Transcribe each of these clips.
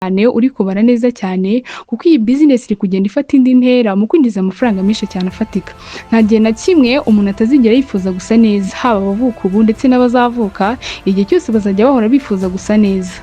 cyane uri kubara neza cyane kuko iyi business iri kugenda ifata indi ntera mu kwinjiza amafaranga menshi cyane afatika. Nta gihe na kimwe umuntu atazigera yifuza gusa neza, haba abavuka ubu ndetse n'abazavuka, igihe cyose bazajya bahora bifuza gusa neza.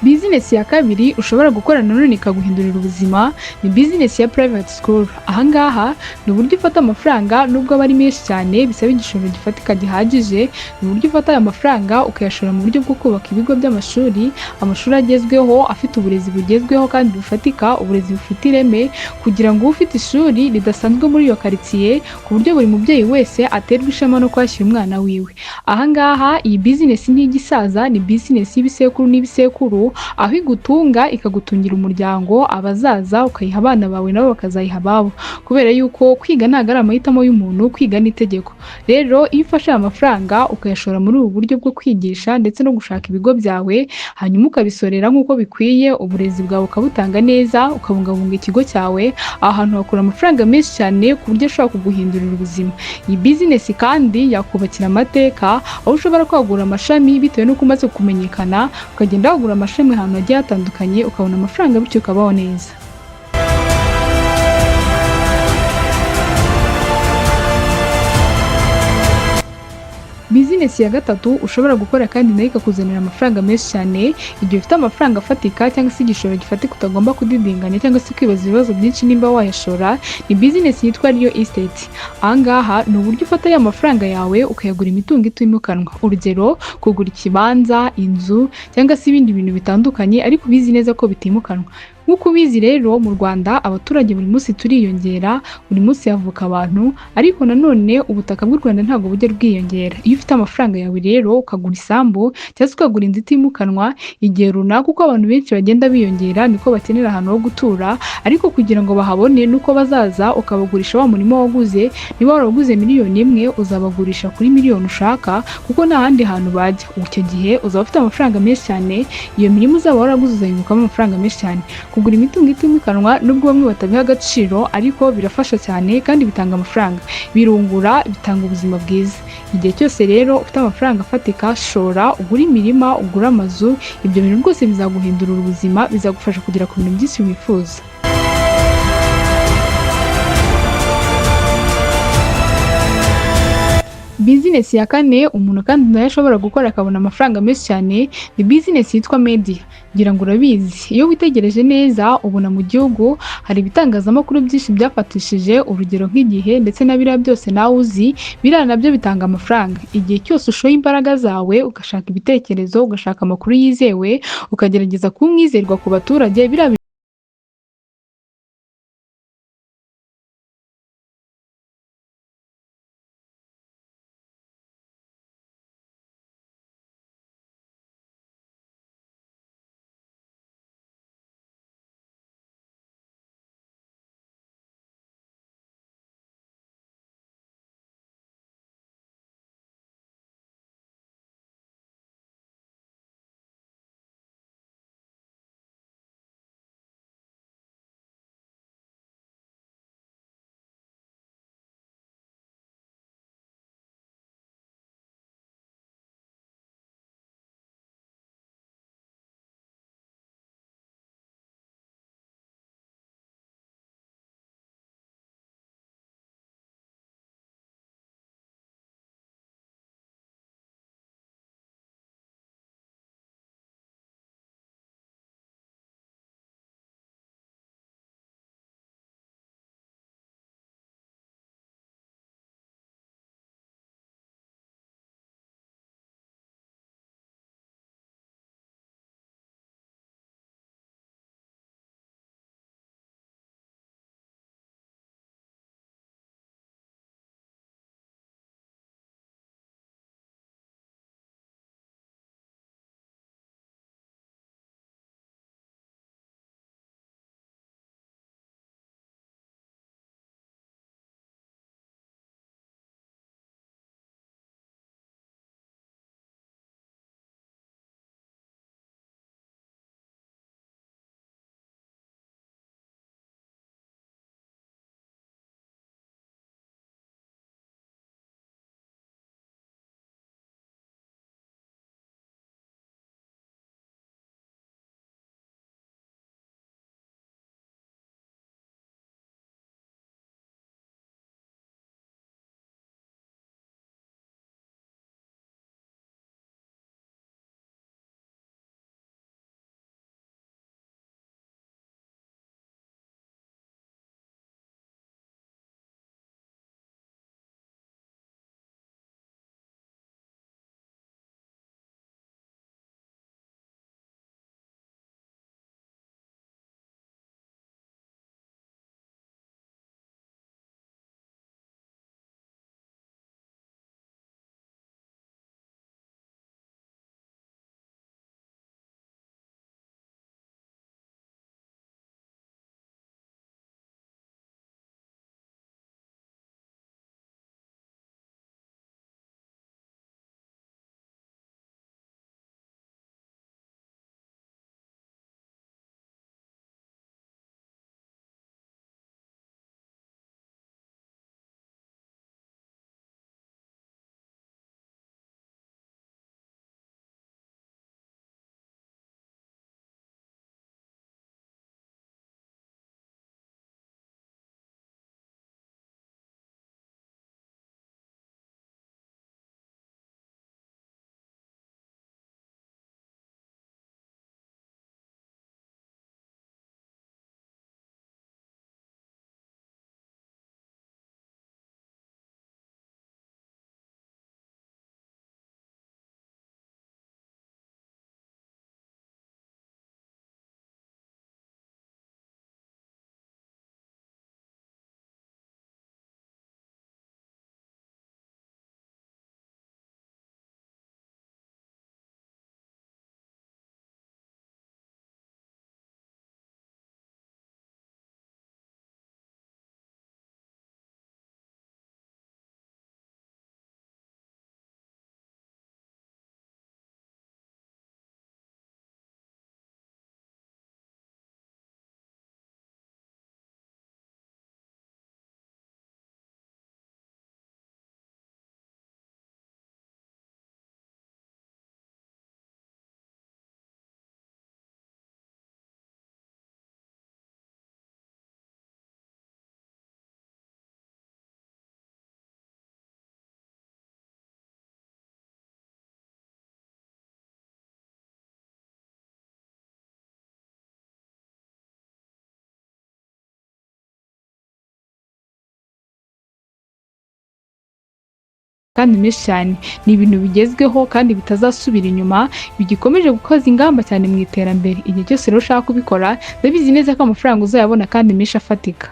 Business ya kabiri ushobora gukora nanone ikaguhindurira ubuzima ni business ya private school. Ahangaha ni uburyo ufata amafaranga nubwo aba ari menshi cyane bisaba igishoro gifatika gihagije, ni uburyo ufata aya mafaranga ukayashora mu buryo bwo kubaka ibigo by'amashuri, amashuri agezweho afite uburezi bugezweho kandi bufatika, uburezi bufite ireme, kugira ngo ufite ishuri ridasanzwe muri iyo quartier ku buryo buri mubyeyi wese aterwa ishema no kwashyira umwana wiwe. Ahangaha iyi business ntigisaza, ni business y'ibisekuru n'ibisekuru, aho igutunga ikagutungira umuryango, abazaza ukayiha abana bawe nabo bakazayiha ababo, kubera yuko kwiga ntabwo ari amahitamo y'umuntu, kwiga ni itegeko. Rero iyo ufashe aya mafaranga ukayashora muri ubu buryo bwo kwigisha ndetse no gushaka ibigo byawe, hanyuma ukabisorera nk'uko bikwiye, uburezi bwawe ukabutanga neza, ukabungabunga ikigo cyawe, aha hantu hakura amafaranga menshi cyane ku buryo ashobora kuguhindurira ubuzima. Iyi business kandi yakubakira amateka, aho ushobora kwagura amashami bitewe n'uko umaze kumenyekana, ukagenda wagura amashami ahantu hagiye hatandukanye, ukabona amafaranga bityo ukabaho neza. Business ya gatatu ushobora gukora kandi nayo ikakuzanira amafaranga menshi cyane igihe ufite amafaranga afatika cyangwa se igishoro gifatika utagomba kudidinganya cyangwa se kwibaza ibibazo byinshi nimba wayashora, ni business yitwa real estate. Ahangaha ni uburyo ufata ya mafaranga yawe ukayagura imitungo itimukanwa, urugero kugura ikibanza, inzu cyangwa se ibindi bintu bitandukanye ariko ubizi neza ko bitimukanwa. Nk'uko ubizi rero mu Rwanda abaturage buri munsi turiyongera, buri munsi havuka abantu, ariko nanone ubutaka bw'u Rwanda ntabwo bujya bwiyongera. Iyo ufite amafaranga yawe rero ukagura isambu cyangwa se ukagura inzu itimukanwa, igihe runaka uko abantu benshi bagenda biyongera niko bakenera ahantu ho gutura, ariko kugira ngo bahabone nuko bazaza ukabagurisha wa murimo waguze. Niba waraguze miliyoni imwe uzabagurisha kuri miliyoni ushaka, kuko nta handi hantu bajya. Icyo gihe uzaba ufite amafaranga menshi cyane, iyo mirimo uzaba waraguze uzayungukamo amafaranga menshi cyane. Kugura imitungo itimukanwa nubwo bamwe batabiha agaciro, ariko birafasha cyane kandi bitanga amafaranga, birungura, bitanga ubuzima bwiza. Igihe cyose rero ufite amafaranga afatika, shora, ugura imirima, ugura amazu, ibyo bintu rwose bizaguhindurira ubuzima, bizagufasha kugera ku bintu byinshi wifuza. Business ya kane umuntu kandi nayo ashobora gukora akabona amafaranga menshi cyane ni business yitwa media. Ngira ngo urabizi, iyo witegereje neza ubona mu gihugu hari ibitangazamakuru byinshi byafatishije urugero nk'igihe ndetse na biriya byose nawe uzi, biriya nabyo bitanga amafaranga. Igihe cyose ushoye imbaraga zawe ugashaka ibitekerezo, ugashaka amakuru yizewe, ukagerageza kuba umwizerwa ku baturage, biriya kandi menshi cyane. Ni ibintu bigezweho kandi bitazasubira inyuma, bigikomeje gukoza ingamba cyane mu iterambere. Igihe cyose rero ushaka kubikora, ndabizi neza ko amafaranga uzayabona kandi menshi afatika.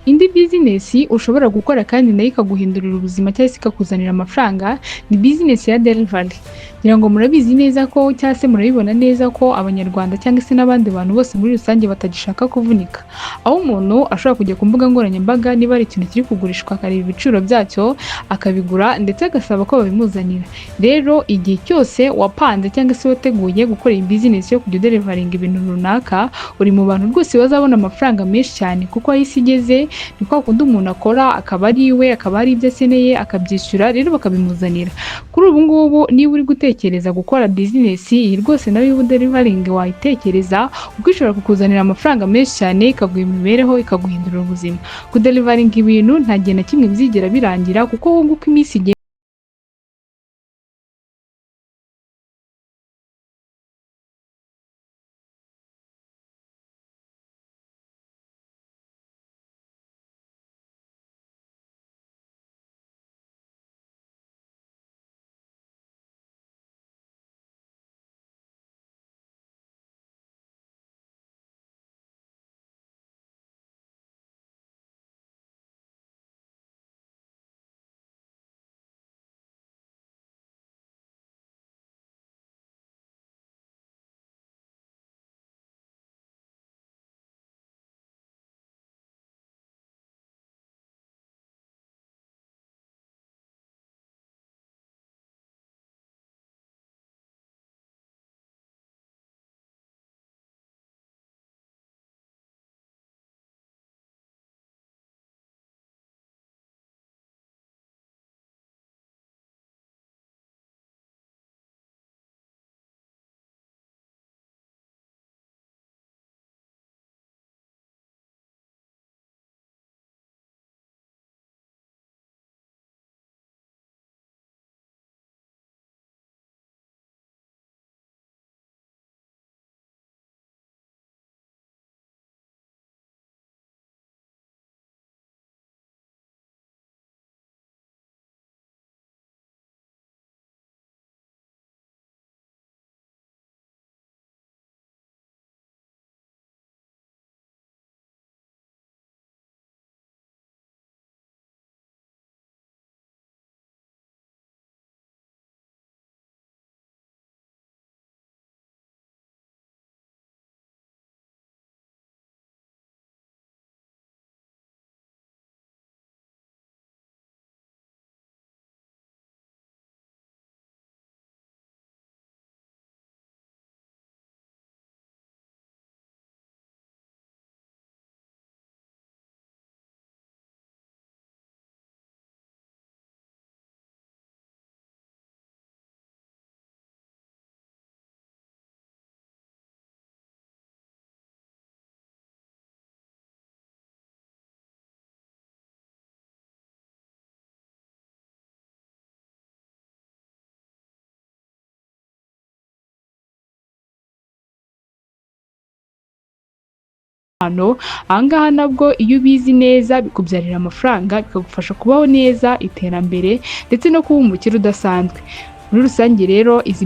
Indi business ushobora gukora kandi nayo ikaguhindurira ubuzima cyangwa se ikakuzanira amafaranga ni business ya delivery. Ngira ngo murabizi neza ko cyangwa se murabibona neza ko Abanyarwanda cyangwa se n'abandi bantu bose muri rusange batagishaka kuvunika. Aho umuntu ashobora kujya ku mbuga nkoranyambaga niba ari ikintu kiri kugurishwa akareba ibiciro byacyo akabigura ndetse agasaba ko babimuzanira. Rero igihe cyose wapanze cyangwa se wateguye gukora iyi business yo kujya deliveringa ibintu runaka, uri mu bantu rwose bazabona amafaranga menshi cyane, kuko aho isi igeze ni kwa kundi umuntu akora akaba ari iwe, akaba ari ibyo akeneye akabyishyura, rero bakabimuzanira. Kuri ubu ngubu niba uri gutekereza gukora business iyi rwose nawe y'ubu delivering wayitekereza, kuko ishobora kukuzanira amafaranga menshi cyane, ikaguha imibereho, ikaguhindurira ubuzima. Kudeliveringa ibintu nta gihe na kimwe bizigera birangira, kuko wowe uko iminsi igenda ahangaha nabwo iyo ubizi neza bikubyarira amafaranga, bikagufasha kubaho neza, iterambere ndetse no kuba umukire udasanzwe. Muri rusange rero izi